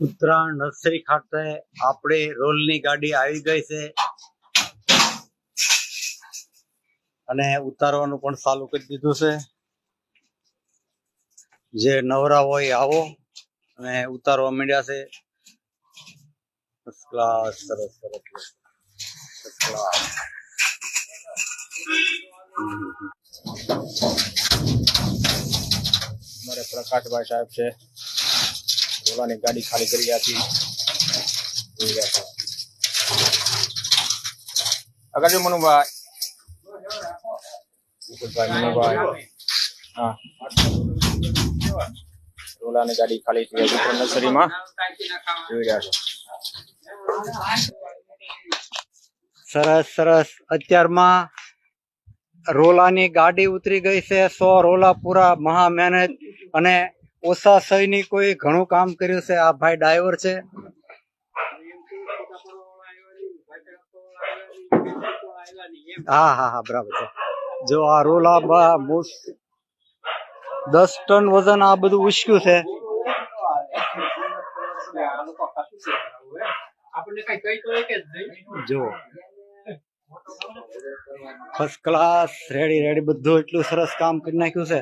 Uttarayan nursery ખાતે આપણે રોલની ગાડી આવી ગઈ છે અને ઉતારવાનું પણ ચાલુ કરી દીધું છે. જે નવરા હોય આવો અને ઉતારવા માંડ્યા છે. ફર્સ્ટ ક્લાસ, સરસ સરસ ફર્સ્ટ ક્લાસ. અમારે પ્રકાશભાઈ સાહેબ છે, રોલાની ગાડી ખાલી કરી હતી. આગળ જો મનુભાઈ, મનુભાઈ, હા, રોલાની ગાડી ખાલી થઈ ગઈ નર્સરીમાં જોઈ રહ્યા છો. સરસ સરસ. અત્યારમાં રોલાની ગાડી ઉતરી ગઈ છે. 100 રોલા પૂરા, મહા મહેનત અને ઓછા સહીની કોઈ ઘણું કામ કર્યું છે. આ ભાઈ ડ્રાઈવર છે. હા હા હા, બરાબર છે. જો આ રોલા 10 ટન વજન આ બધું ઉચક્યું છે. જો ફર્સ્ટ ક્લાસ, રેડી રેડી, બધું એટલું સરસ કામ કરી નાખ્યું છે.